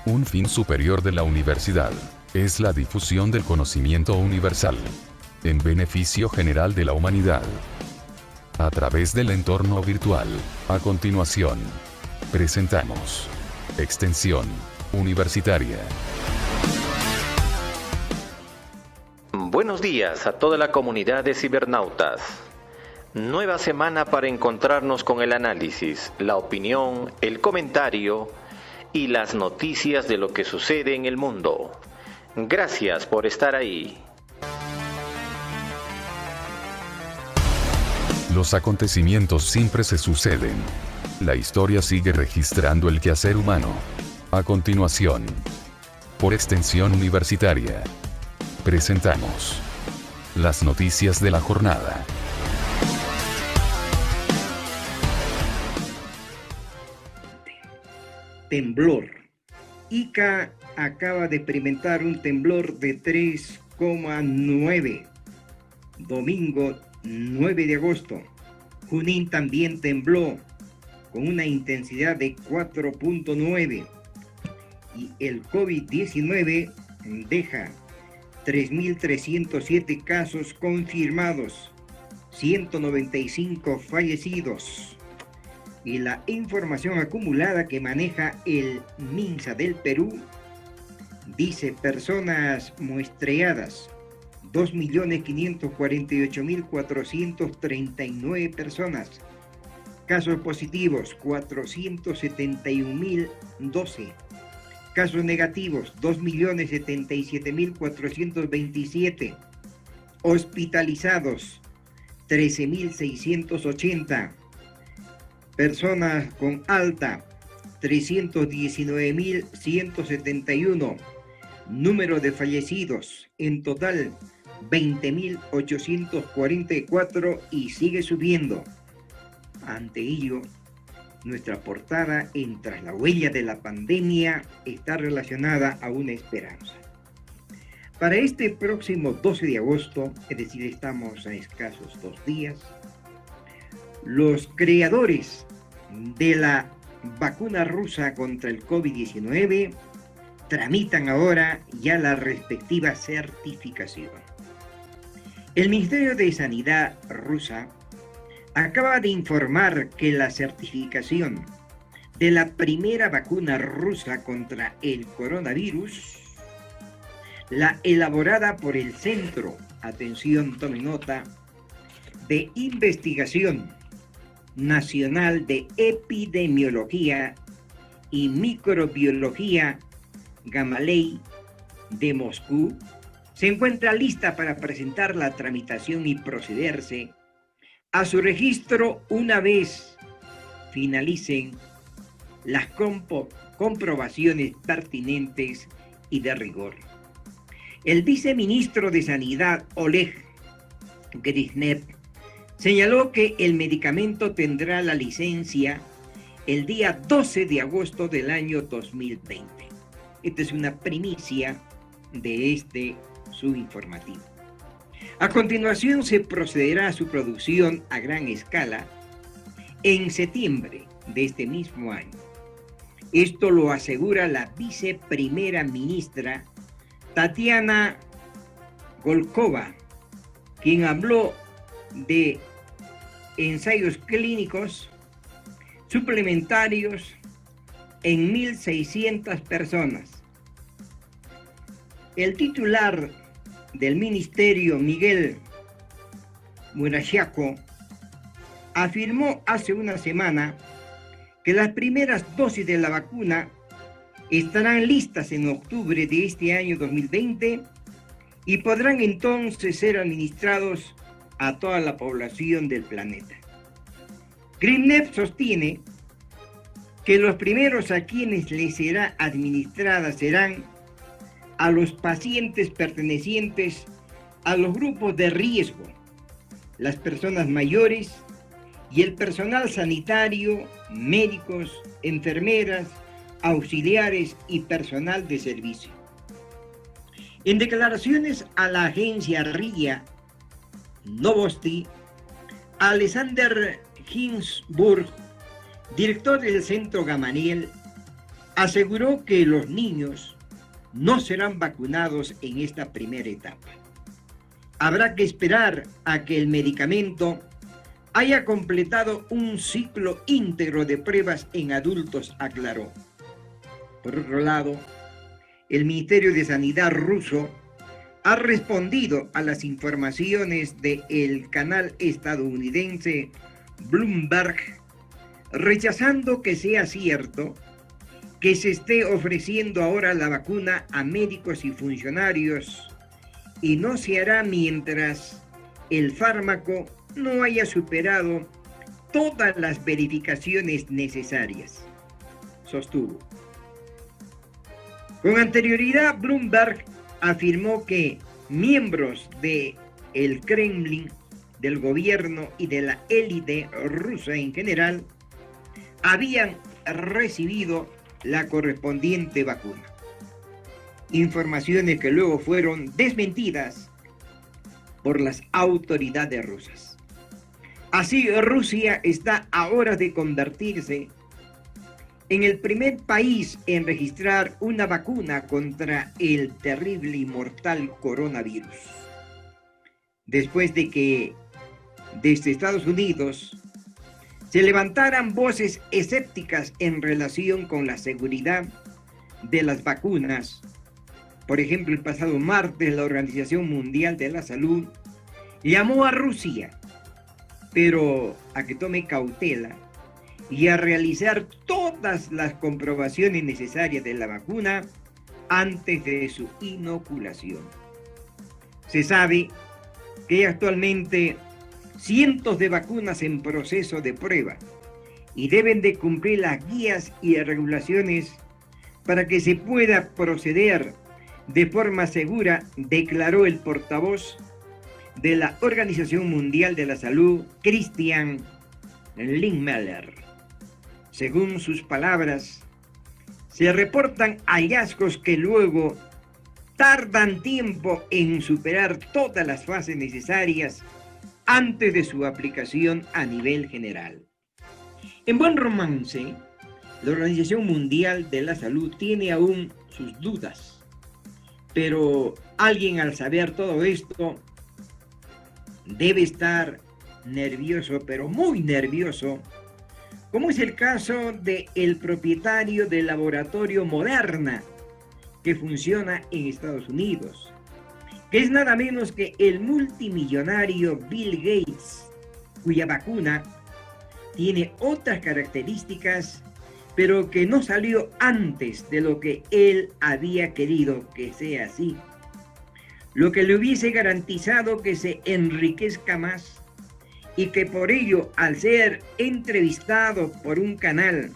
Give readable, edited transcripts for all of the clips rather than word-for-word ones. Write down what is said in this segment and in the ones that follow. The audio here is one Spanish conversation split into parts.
Un fin superior de la universidad es la difusión del conocimiento universal, en beneficio general de la humanidad, a través del entorno virtual. A continuación, presentamos Extensión Universitaria. Buenos días a toda la comunidad de cibernautas. Nueva semana para encontrarnos con el análisis, la opinión, el comentario y las noticias de lo que sucede en el mundo. Gracias por estar ahí. Los acontecimientos siempre se suceden. La historia sigue registrando el quehacer humano. A continuación, por Extensión Universitaria, presentamos las noticias de la jornada. Temblor. Ica acaba de experimentar un temblor de 3,9. Domingo 9 de agosto. Junín también tembló con una intensidad de 4,9. Y el COVID-19 deja 3.307 casos confirmados, 195 fallecidos. Y la información acumulada que maneja el MINSA del Perú dice personas muestreadas, 2.548.439 personas. Casos positivos, 471.012. Casos negativos, 2.077.427. Hospitalizados, 13.680. Personas con alta, 319.171. Número de fallecidos, en total, 20.844 y sigue subiendo. Ante ello, nuestra portada en Tras la huella de la pandemia está relacionada a una esperanza. Para este próximo 12 de agosto, es decir, estamos a escasos 2 días, los creadores de la vacuna rusa contra el COVID-19 tramitan ahora ya la respectiva certificación. El Ministerio de Sanidad rusa acaba de informar que la certificación de la primera vacuna rusa contra el coronavirus, la elaborada por el Centro, atención, tome nota, de Investigación Nacional de Epidemiología y Microbiología Gamaleya de Moscú, se encuentra lista para presentar la tramitación y procederse a su registro una vez finalicen las comprobaciones pertinentes y de rigor. El viceministro de Sanidad, Oleg Grisnev, señaló que el medicamento tendrá la licencia el día 12 de agosto del año 2020. Esta es una primicia de este subinformativo. A continuación se procederá a su producción a gran escala en septiembre de este mismo año. Esto lo asegura la viceprimera ministra Tatiana Golkova, quien habló de ensayos clínicos suplementarios en 1.600 personas. El titular del ministerio, Miguel Murashiako, afirmó hace una semana que las primeras dosis de la vacuna estarán listas en octubre de este año 2020 y podrán entonces ser administrados a toda la población del planeta. Grisnev sostiene que los primeros a quienes les será administrada serán a los pacientes pertenecientes a los grupos de riesgo, las personas mayores y el personal sanitario, médicos, enfermeras, auxiliares y personal de servicio. En declaraciones a la agencia RIA Novosti, Alexander Ginsburg, director del Centro Gamaliel, aseguró que los niños no serán vacunados en esta primera etapa. Habrá que esperar a que el medicamento haya completado un ciclo íntegro de pruebas en adultos, aclaró. Por otro lado, el Ministerio de Sanidad ruso ha respondido a las informaciones del canal estadounidense Bloomberg, rechazando que sea cierto que se esté ofreciendo ahora la vacuna a médicos y funcionarios, y no se hará mientras el fármaco no haya superado todas las verificaciones necesarias, sostuvo. Con anterioridad, Bloomberg afirmó que miembros del Kremlin, del gobierno y de la élite rusa en general habían recibido la correspondiente vacuna. Informaciones que luego fueron desmentidas por las autoridades rusas. Así, Rusia está a horas de convertirse en el primer país en registrar una vacuna contra el terrible y mortal coronavirus. Después de que desde Estados Unidos se levantaran voces escépticas en relación con la seguridad de las vacunas. Por ejemplo, el pasado martes la Organización Mundial de la Salud llamó a Rusia, pero a que tome cautela y a realizar todas las comprobaciones necesarias de la vacuna antes de su inoculación. Se sabe que hay actualmente cientos de vacunas en proceso de prueba y deben de cumplir las guías y regulaciones para que se pueda proceder de forma segura, declaró el portavoz de la Organización Mundial de la Salud, Christian Lindmeier. Según sus palabras, se reportan hallazgos que luego tardan tiempo en superar todas las fases necesarias antes de su aplicación a nivel general. En buen romance, la Organización Mundial de la Salud tiene aún sus dudas, pero alguien al saber todo esto debe estar nervioso, pero muy nervioso, como es el caso del propietario del laboratorio Moderna, que funciona en Estados Unidos, que es nada menos que el multimillonario Bill Gates, cuya vacuna tiene otras características, pero que no salió antes de lo que él había querido que sea así, lo que le hubiese garantizado que se enriquezca más, y que por ello, al ser entrevistado por un canal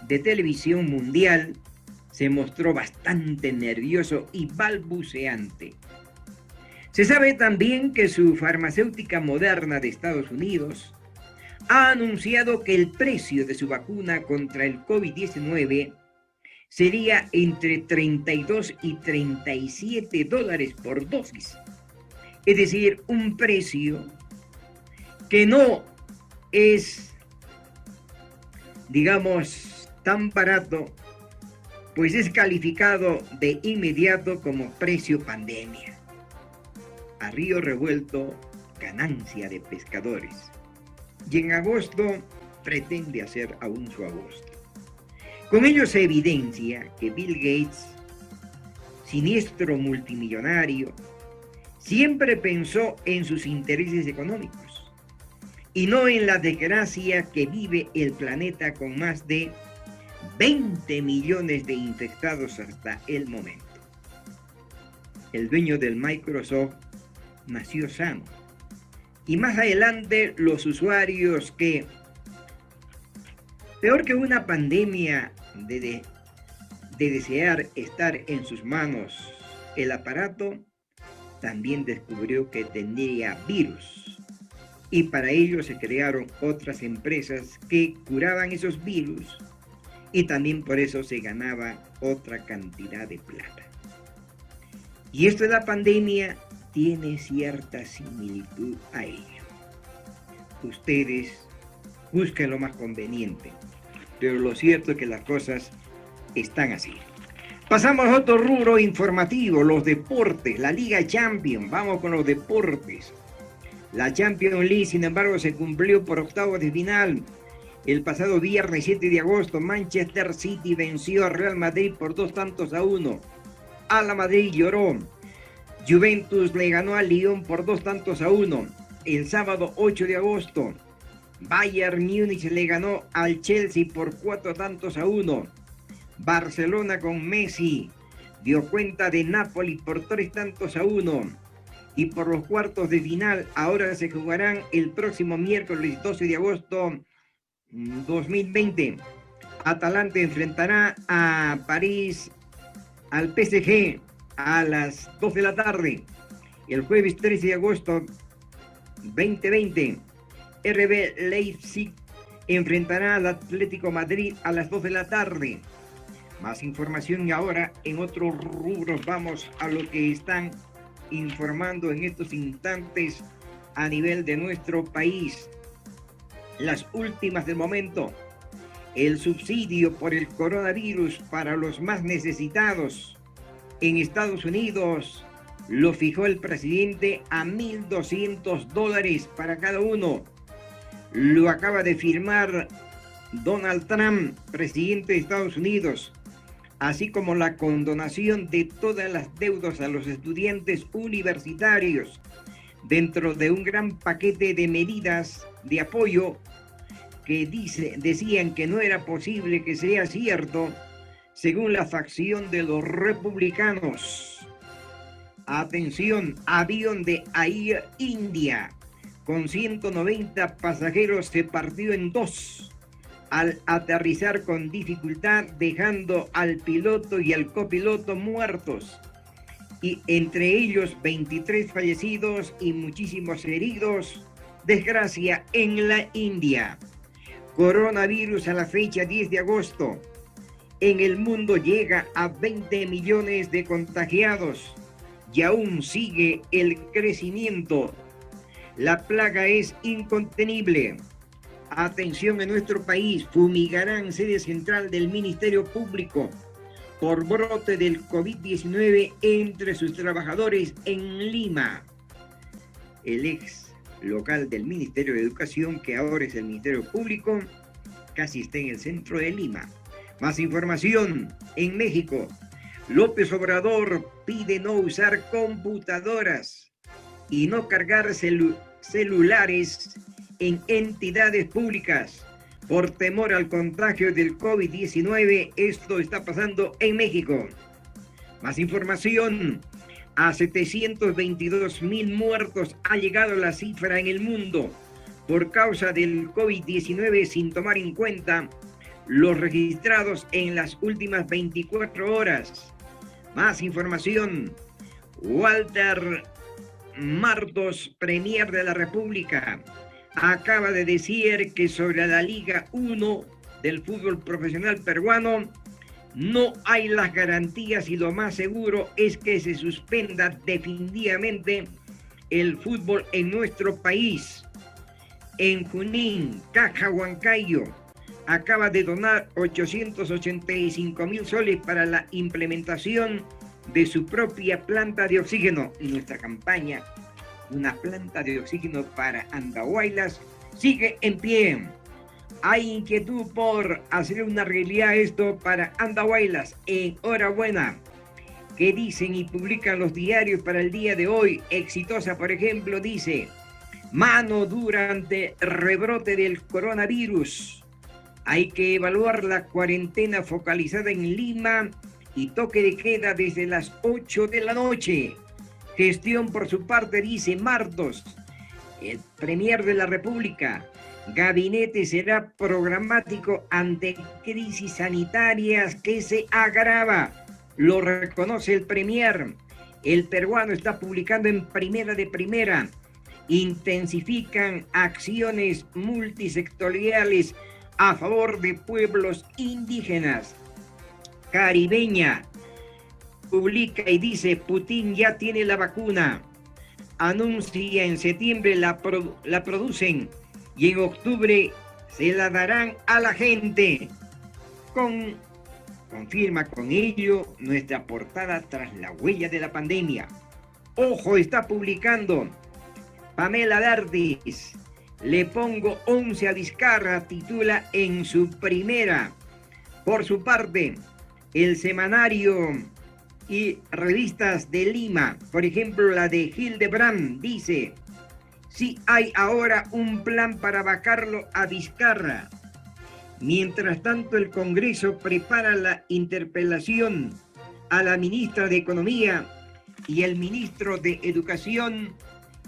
de televisión mundial, se mostró bastante nervioso y balbuceante. Se sabe también que su farmacéutica Moderna de Estados Unidos ha anunciado que el precio de su vacuna contra el COVID-19 sería entre 32 y 37 dólares por dosis. Es decir, un precio que no es, digamos, tan barato, pues es calificado de inmediato como precio pandemia. A río revuelto, ganancia de pescadores. Y en agosto pretende hacer aún su agosto. Con ello se evidencia que Bill Gates, siniestro multimillonario, siempre pensó en sus intereses económicos y no en la desgracia que vive el planeta con más de 20 millones de infectados hasta el momento. El dueño del Microsoft nació sano. Y más adelante los usuarios que, peor que una pandemia de desear estar en sus manos el aparato, también descubrió que tenía virus. Y para ello se crearon otras empresas que curaban esos virus y también por eso se ganaba otra cantidad de plata. Y esto de la pandemia tiene cierta similitud a ello. Ustedes busquen lo más conveniente, pero lo cierto es que las cosas están así. Pasamos a otro rubro informativo, los deportes, la Liga Champions. Vamos con los deportes. La Champions League, sin embargo, se cumplió por octavos de final. El pasado viernes 7 de agosto, Manchester City venció a Real Madrid por 2-1. Ala Madrid lloró. Juventus le ganó a Lyon por 2-1. El sábado 8 de agosto, Bayern Múnich le ganó al Chelsea por 4-1. Barcelona con Messi dio cuenta de Napoli por 3-1. Y por los cuartos de final ahora se jugarán el próximo miércoles 12 de agosto 2020. Atalanta enfrentará a París, al PSG, a las 2 de la tarde. El jueves 13 de agosto 2020, RB Leipzig enfrentará al Atlético Madrid a las 2 de la tarde. Más información y ahora en otros rubros vamos a lo que están informando en estos instantes a nivel de nuestro país. Las últimas del momento. El subsidio por el coronavirus para los más necesitados en Estados Unidos lo fijó el presidente a $1,200 para cada uno. Lo acaba de firmar Donald Trump, presidente de Estados Unidos, así como la condonación de todas las deudas a los estudiantes universitarios dentro de un gran paquete de medidas de apoyo que decían que no era posible que sea cierto según la facción de los republicanos. Atención, avión de Air India con 190 pasajeros se partió en dos al aterrizar con dificultad, dejando al piloto y al copiloto muertos, y entre ellos 23 fallecidos y muchísimos heridos. Desgracia en la India. Coronavirus a la fecha 10 de agosto. En el mundo llega a 20 millones de contagiados y aún sigue el crecimiento. La plaga es incontenible. Atención, en nuestro país, fumigarán sede central del Ministerio Público por brote del COVID-19 entre sus trabajadores en Lima. El ex local del Ministerio de Educación, que ahora es el Ministerio Público, casi está en el centro de Lima. Más información, en México, López Obrador pide no usar computadoras y no cargar celulares en entidades públicas por temor al contagio del COVID-19. Esto está pasando en México. Más información. A 722,000 muertos ha llegado la cifra en el mundo por causa del COVID-19, sin tomar en cuenta los registrados en las últimas 24 horas. Más información. Walter Martos, Premier de la República, acaba de decir que sobre la Liga 1 del fútbol profesional peruano no hay las garantías y lo más seguro es que se suspenda definitivamente el fútbol en nuestro país. En Junín, Caja Huancayo acaba de donar 885,000 soles para la implementación de su propia planta de oxígeno. Y nuestra campaña, una planta de oxígeno para Andahuaylas, sigue en pie. Hay inquietud por hacer una realidad esto para Andahuaylas. Enhorabuena. ¿Qué dicen y publican los diarios para el día de hoy? Exitosa, por ejemplo, dice: mano durante rebrote del coronavirus. Hay que evaluar la cuarentena focalizada en Lima y toque de queda desde las 8 de la noche. Gestión, por su parte, dice Martos, el Premier de la República: gabinete será programático ante crisis sanitarias que se agrava. Lo reconoce el Premier. El peruano está publicando en Primera de Primera. Intensifican acciones multisectoriales a favor de pueblos indígenas. Caribeña publica y dice: Putin ya tiene la vacuna. Anuncia en septiembre la producen y en octubre se la darán a la gente. Con confirma con ello nuestra portada tras la huella de la pandemia. Ojo, está publicando Pamela Dardis. Le pongo 11 a Vizcarra, titula en su primera. Por su parte, el semanario y revistas de Lima, por ejemplo la de Hildebrand, dice: sí hay ahora un plan para vacarlo a Vizcarra. Mientras tanto, el Congreso prepara la interpelación a la ministra de Economía y el ministro de Educación.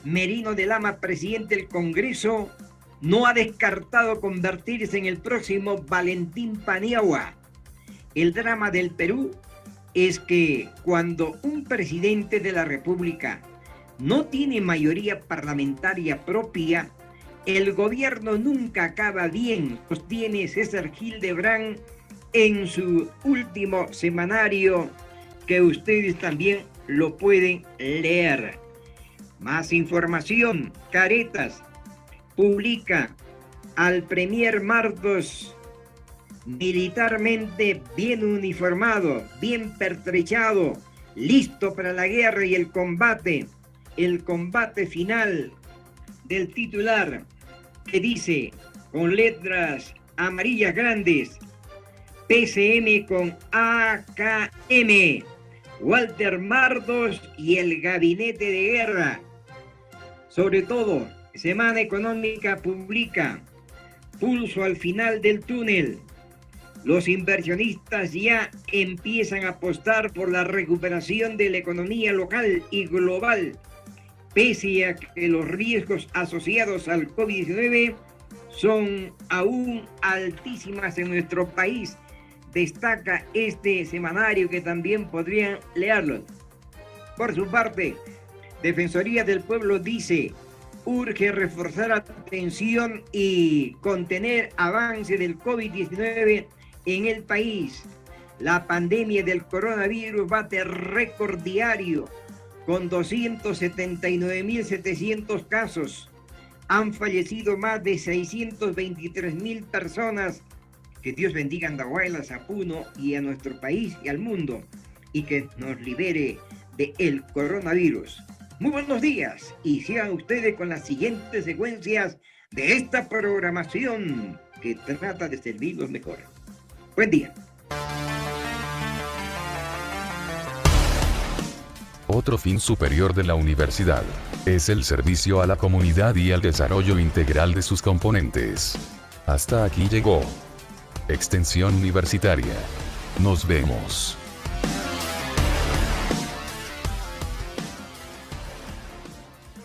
Merino de Lama, presidente del Congreso, no ha descartado convertirse en el próximo Valentín Paniagua. El drama del Perú es que cuando un presidente de la República no tiene mayoría parlamentaria propia, el gobierno nunca acaba bien, sostiene César Hildebrand en su último semanario, que ustedes también lo pueden leer. Más información. Caretas publica al premier Martos militarmente bien uniformado, bien pertrechado, listo para la guerra y el combate final del titular, que dice con letras amarillas grandes: PCM con AKM, Walter Martos y el gabinete de guerra. Sobre todo, Semana Económica publica pulso al final del túnel. Los inversionistas ya empiezan a apostar por la recuperación de la economía local y global, pese a que los riesgos asociados al COVID-19 son aún altísimas en nuestro país. Destaca este semanario, que también podrían leerlo. Por su parte, Defensoría del Pueblo dice: urge reforzar atención y contener avance del COVID-19 en el país. La pandemia del coronavirus bate récord diario con 279.700 casos. Han fallecido más de 623.000 personas. Que Dios bendiga a Andahuaylas, a Puno y a nuestro país y al mundo, y que nos libere del coronavirus. Muy buenos días, y sigan ustedes con las siguientes secuencias de esta programación que trata de servirlos mejor. Buen día. Otro fin superior de la universidad es el servicio a la comunidad y al desarrollo integral de sus componentes. Hasta aquí llegó Extensión Universitaria. Nos vemos.